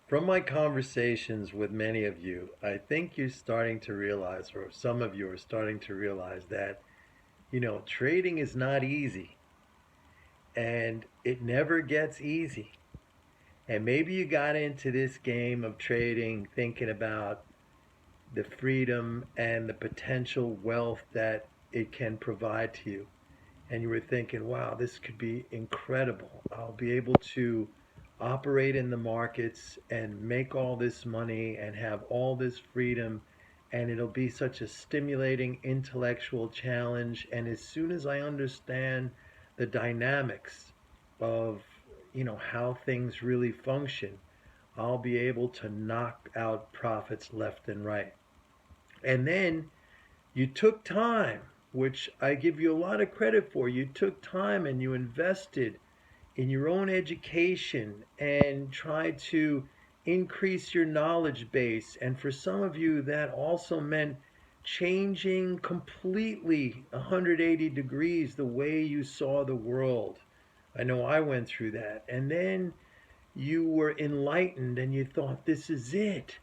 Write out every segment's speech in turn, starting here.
From my conversations with many of you, I think you're starting to realize, or some of you are starting to realize that, trading is not easy and it never gets easy. And maybe you got into this game of trading thinking about the freedom and the potential wealth that it can provide to you. And you were thinking, wow, this could be incredible. I'll be able to operate in the markets and make all this money and have all this freedom. And it'll be such a stimulating intellectual challenge. And as soon as I understand the dynamics of, how things really function, I'll be able to knock out profits left and right. And then you took time, which I give you a lot of credit for. You took time and you invested in your own education and tried to increase your knowledge base. And for some of you, that also meant changing completely 180 degrees the way you saw the world. I know I went through that. And then you were enlightened and you thought, this is it.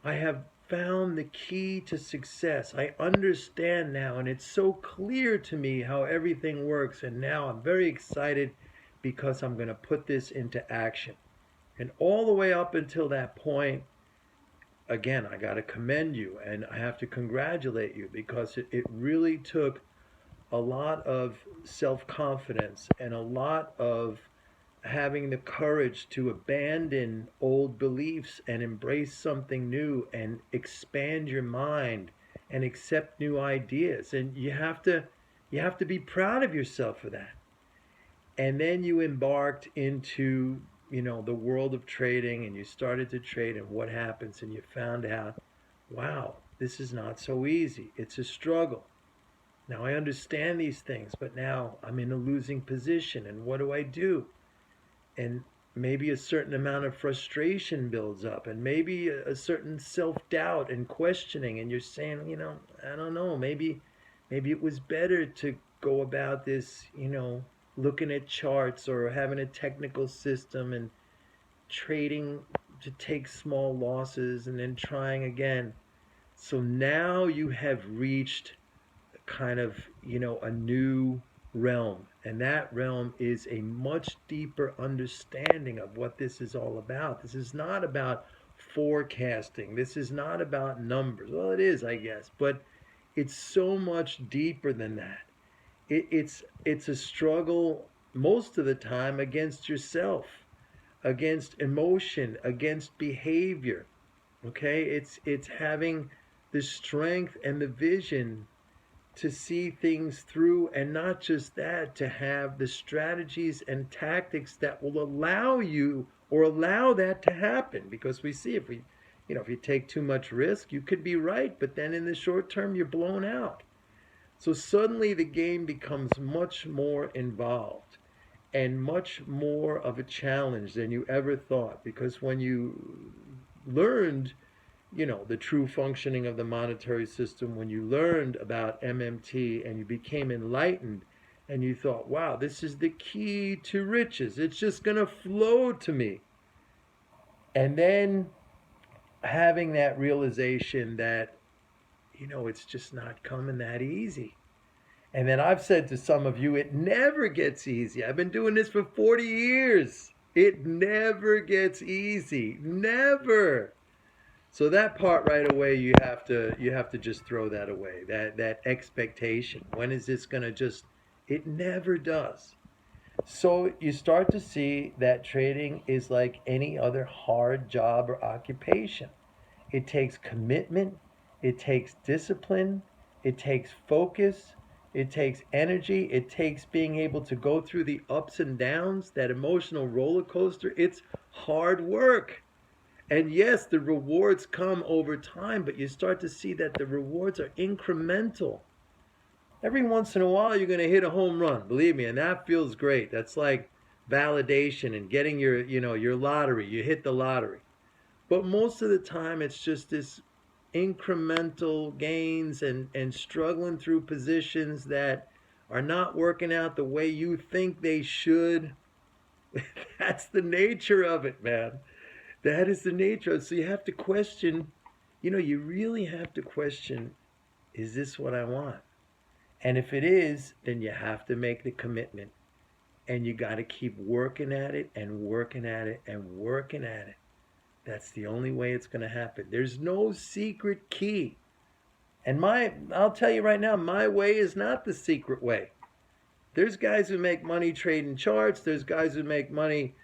I have found the key to success. I understand now, and it's so clear to me how everything works. And now I'm very excited because I'm going to put this into action. And all the way up until that point, again, I got to commend you and I have to congratulate you because it really took a lot of self confidence and a lot of having the courage to abandon old beliefs and embrace something new and expand your mind and accept new ideas, and you have to be proud of yourself for that. And then you embarked into the world of trading and you started to trade, and what happens, and you found out, wow, this is not so easy, it's a struggle. Now I understand these things, but now I'm in a losing position, and what do I do? And maybe a certain amount of frustration builds up, and maybe a certain self-doubt and questioning, and you're saying, I don't know, maybe it was better to go about this, looking at charts or having a technical system and trading to take small losses and then trying again. So now you have reached kind of, a new realm. And that realm is a much deeper understanding of what this is all about. This is not about forecasting. This is not about numbers. Well, it is, I guess, but it's so much deeper than that. It's a struggle most of the time against yourself, against emotion, against behavior. Okay? It's having the strength and the vision to see things through, and not just that, to have the strategies and tactics that will allow you or allow that to happen. Because we see, if you take too much risk, you could be right, but then in the short term you're blown out. So suddenly the game becomes much more involved and much more of a challenge than you ever thought, because when you learned, the true functioning of the monetary system, when you learned about MMT and you became enlightened and you thought, wow, this is the key to riches, it's just going to flow to me. And then having that realization that, it's just not coming that easy. And then I've said to some of you, it never gets easy. I've been doing this for 40 years. It never gets easy. Never. So that part right away, you have to just throw that away. That expectation. When is this going to just, it never does. So you start to see that trading is like any other hard job or occupation. It takes commitment, it takes discipline, it takes focus, it takes energy, it takes being able to go through the ups and downs, that emotional roller coaster. It's hard work. And yes, the rewards come over time, but you start to see that the rewards are incremental. Every once in a while, you're going to hit a home run, believe me, and that feels great. That's like validation and getting your lottery. You hit the lottery. But most of the time, it's just this incremental gains and struggling through positions that are not working out the way you think they should. That's the nature of it, man. That is the nature of it. So you have to question, you really have to question, is this what I want? And if it is, then you have to make the commitment. And you got to keep working at it and working at it and working at it. That's the only way it's going to happen. There's no secret key. And I'll tell you right now, my way is not the secret way. There's guys who make money trading charts. There's guys who make money,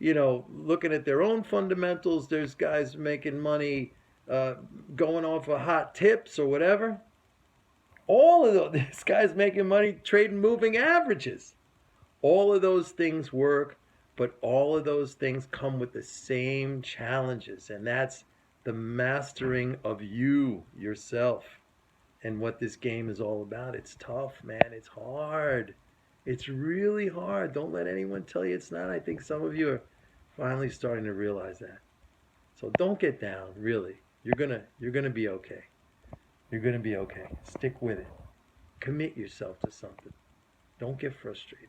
looking at their own fundamentals. There's guys making money uh, going off of hot tips or whatever. All of those, this guy's making money trading moving averages. All of those things work, but all of those things come with the same challenges, and that's the mastering of yourself, and what this game is all about. It's tough, man. It's hard. It's really hard. Don't let anyone tell you it's not. I think some of you are finally starting to realize that. So don't get down, really. You're gonna be okay. You're gonna be okay. Stick with it. Commit yourself to something. Don't get frustrated.